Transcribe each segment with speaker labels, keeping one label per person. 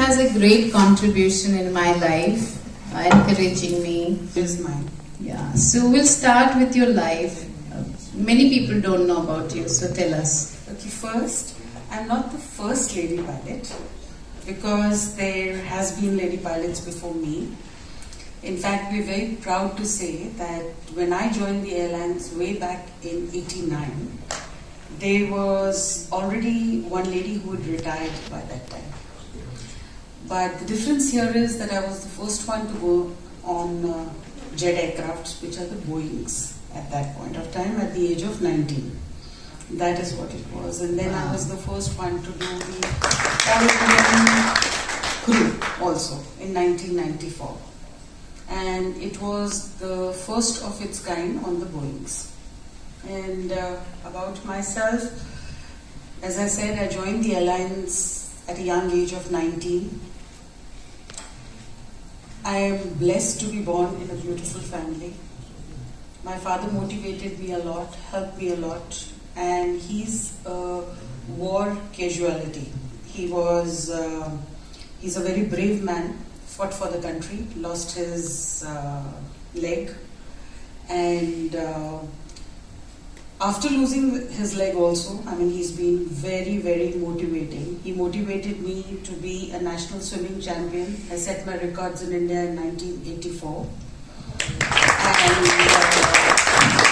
Speaker 1: has a great contribution in my life, encouraging me.
Speaker 2: Is mine.
Speaker 1: Yeah. So we'll start with your life. Many people don't know about you, so tell us.
Speaker 2: Okay, first, I'm not the first lady pilot because there has been lady pilots before me. In fact, we're very proud to say that when I joined the airlines way back in '89, there was already one lady who had retired by that time. But the difference here is that I was the first one to go on jet aircrafts, which are the Boeings at that point of time, at the age of 19. That is what it was. And then I was the first one to do the all-Indian crew also in 1994. And it was the first of its kind on the Boeings. And about myself, as I said, I joined the airlines at a young age of 19. I am blessed to be born in a beautiful family. My father motivated me a lot, helped me a lot, and he's a war casualty. He's a very brave man, fought for the country, lost his leg, and after losing his leg also, he's been very, very motivating. He motivated me to be a national swimming champion. I set my records in India in 1984. And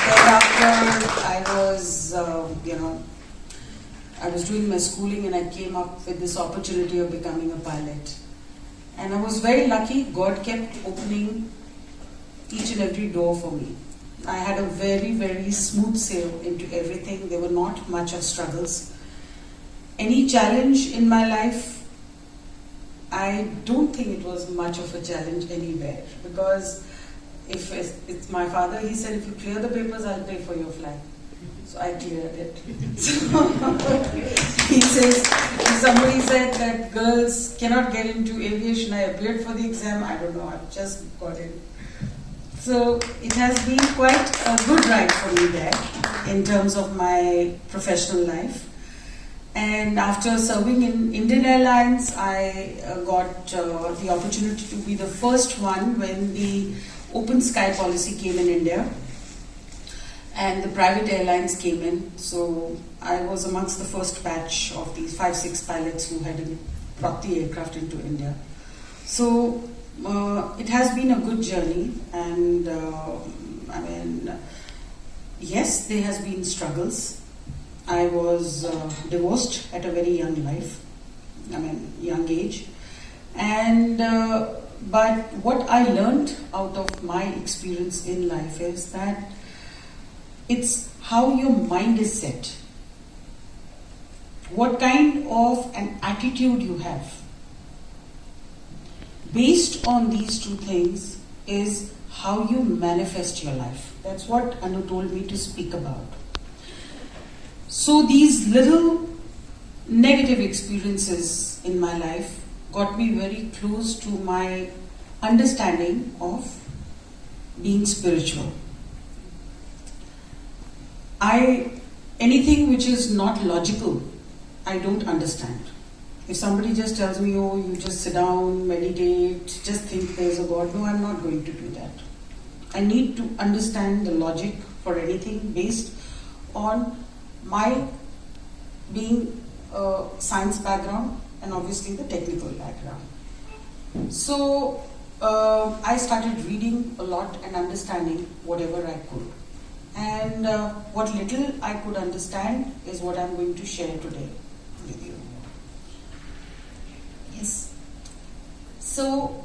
Speaker 2: thereafter, I was doing my schooling and I came up with this opportunity of becoming a pilot. And I was very lucky. God kept opening each and every door for me. I had a very, very smooth sail into everything. There were not much of struggles. Any challenge in my life, I don't think it was much of a challenge anywhere, because if it's my father, he said, if you clear the papers, I'll pay for your flight. So I cleared it. He says, if somebody said that girls cannot get into aviation, I appeared for the exam. I don't know, I just got in. So it has been quite a good ride for me there in terms of my professional life. And after serving in Indian Airlines, I got the opportunity to be the first one when the open sky policy came in India and the private airlines came in. So I was amongst the first batch of these 5-6 pilots who had brought the aircraft into India. So it has been a good journey, and yes, there has been struggles. I was divorced at a very young age, and but what I learned out of my experience in life is that it's how your mind is set, what kind of an attitude you have. Based on these two things is how you manifest your life. That's what Anu told me to speak about. So these little negative experiences in my life got me very close to my understanding of being spiritual. Anything which is not logical, I don't understand. If somebody just tells me, oh, you just sit down, meditate, just think there's a God, no, I'm not going to do that. I need to understand the logic for anything based on my being a science background and obviously the technical background. So I started reading a lot and understanding whatever I could. And what little I could understand is what I'm going to share today with you. Yes. So,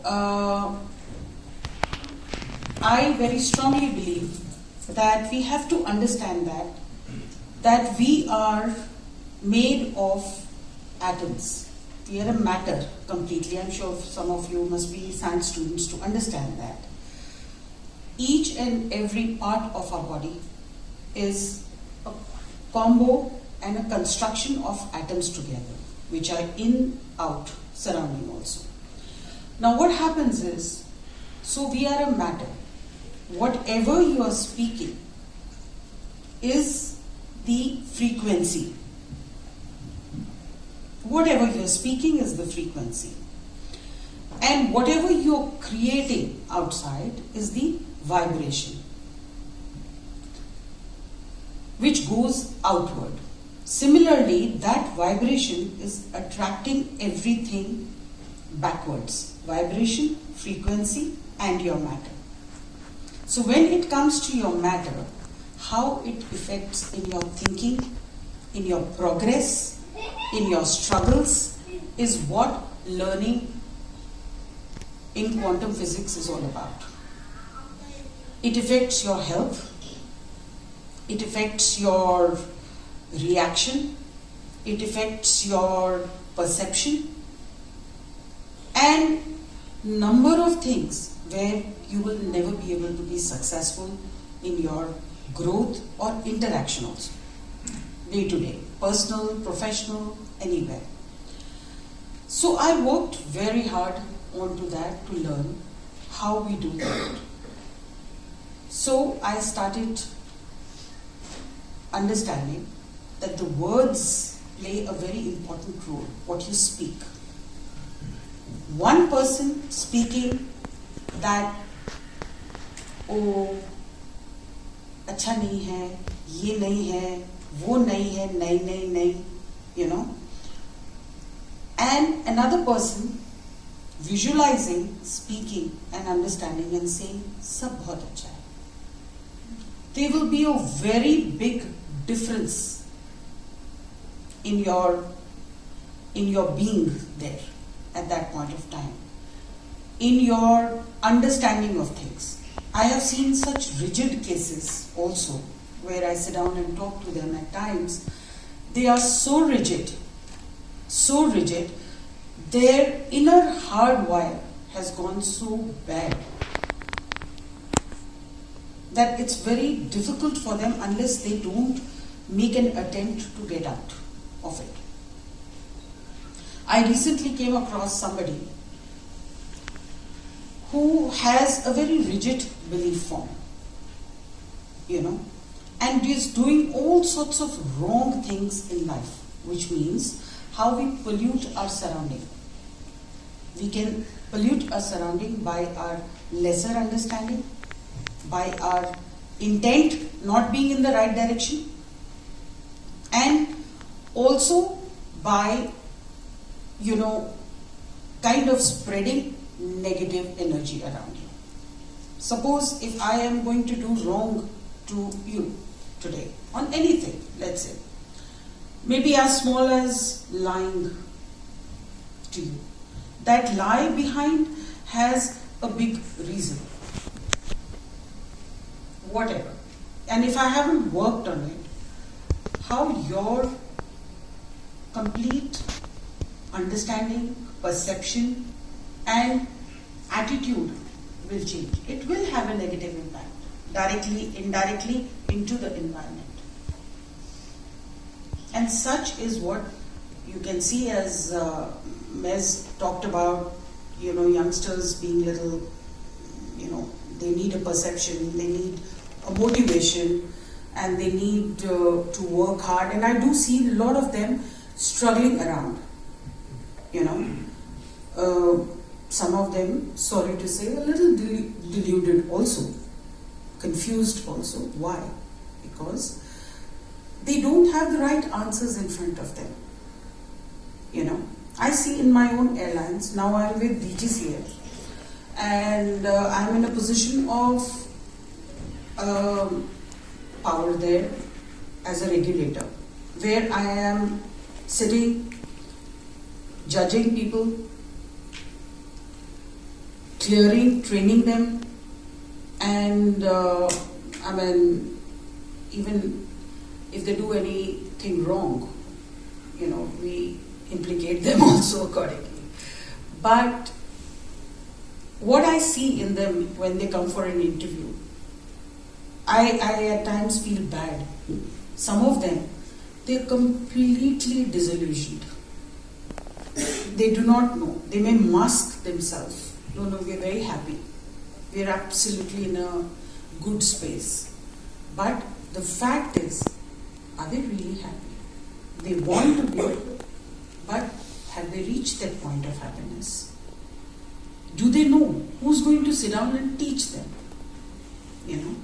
Speaker 2: I very strongly believe that we have to understand that we are made of atoms. We are a matter completely. I'm sure some of you must be science students to understand that. Each and every part of our body is a combo and a construction of atoms together, which are in, out, surrounding also. Now what happens is, so we are a matter. Whatever you are speaking is the frequency. Whatever you are speaking is the frequency. And whatever you're creating outside is the vibration, which goes outward. Similarly, that vibration is attracting everything backwards. Vibration, frequency, and your matter. So when it comes to your matter, how it affects in your thinking, in your progress, in your struggles, is what learning in quantum physics is all about. It affects your health, it affects your reaction, it affects your perception, and number of things where you will never be able to be successful in your growth or interaction also, day to day, personal, professional, anywhere. So I worked very hard onto that to learn how we do that. So I started understanding that the words play a very important role, what you speak. One person speaking that, oh, अच्छा नहीं है, ये नहीं है, वो नहीं है, नहीं, you know. And another person visualizing, speaking and understanding and saying, सब बहुत अच्छा है. There will be a very big difference in your being there at that point of time, in your understanding of things. I have seen such rigid cases also, where I sit down and talk to them at times. They are so rigid, their inner hardwire has gone so bad that it's very difficult for them unless they don't make an attempt to get out of it. I recently came across somebody who has a very rigid belief form, you know, and is doing all sorts of wrong things in life, which means how we pollute our surrounding. We can pollute our surrounding by our lesser understanding, by our intent not being in the right direction, and also by, you know, kind of spreading negative energy around you. Suppose if I am going to do wrong to you today on anything, let's say, maybe as small as lying to you. That lie behind has a big reason. Whatever. And if I haven't worked on it, how your complete understanding, perception, and attitude will change. It will have a negative impact, directly, indirectly, into the environment. And such is what you can see, as Mez talked about, you know, youngsters being little, you know, they need a perception, they need a motivation, and they need to work hard. And I do see a lot of them struggling around, you know. Some of them, sorry to say, a little deluded also, confused also. Why? Because they don't have the right answers in front of them. You know, I see in my own airlines, now I'm with DGCA, and I'm in a position of power there as a regulator, where I am sitting, judging people, clearing, training them, and I mean, even if they do anything wrong, you know, we implicate them also accordingly. But what I see in them when they come for an interview, I at times feel bad. Some of them, they're completely disillusioned. They do not know. They may mask themselves. No, we're very happy. We're absolutely in a good space. But the fact is, are they really happy? They want to be, but have they reached that point of happiness? going to sit down and teach them? You know.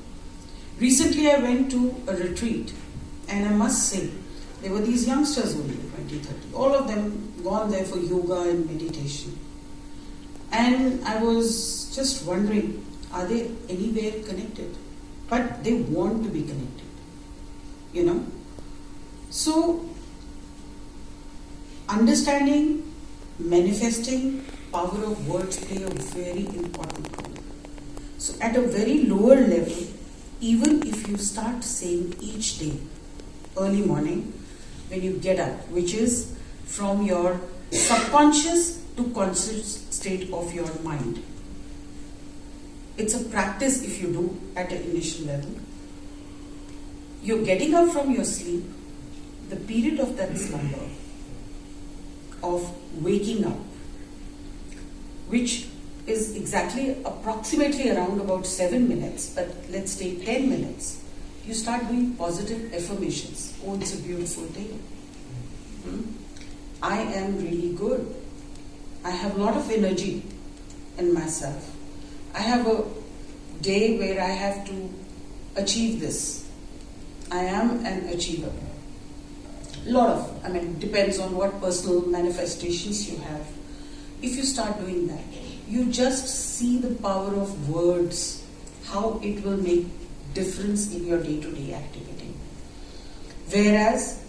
Speaker 2: Recently I went to a retreat, and I must say, there were these youngsters only, 20, 30, all of them gone there for yoga and meditation. And I was just wondering, are they anywhere connected? But they want to be connected, you know. So, understanding, manifesting, power of words play a very important role. So, at a very lower level, even if you start saying each day, early morning, when you get up, which is from your subconscious to conscious state of your mind. It's a practice if you do at an initial level. You're getting up from your sleep, the period of that slumber, of waking up, which is exactly approximately around about 7 minutes, but let's take 10 minutes. You start doing positive affirmations. Oh, it's a beautiful day. I am really good. I have a lot of energy in myself. I have a day where I have to achieve this. I am an achiever. Depends on what personal manifestations you have. If you start doing that, you just see the power of words, how it will make difference in your day-to-day activity. Whereas,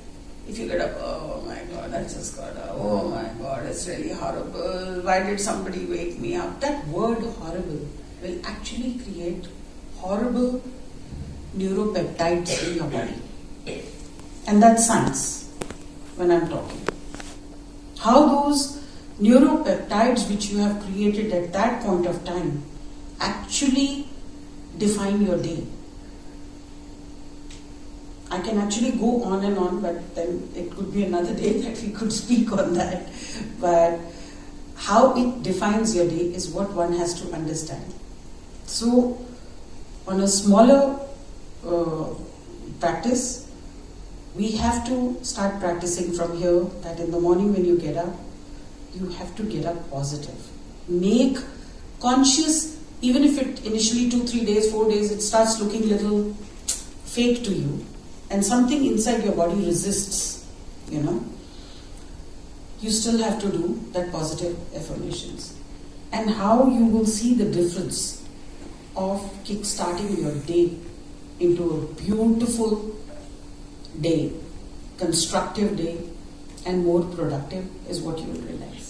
Speaker 2: if you get up, oh my God, I just got up, oh my God, it's really horrible, why did somebody wake me up? That word horrible will actually create horrible neuropeptides in your body. And that's science, when I'm talking. How those neuropeptides which you have created at that point of time actually define your day. I can actually go on and on, but then it could be another day that we could speak on that. But how it defines your day is what one has to understand. So, on a smaller practice, we have to start practicing from here, that in the morning when you get up, you have to get up positive. Make conscious, even if it initially 2, 3 days, 4 days, it starts looking a little fake to you. And something inside your body resists, you know. You still have to do that positive affirmations. And how you will see the difference of kick-starting your day into a beautiful day, constructive day, and more productive is what you will realize.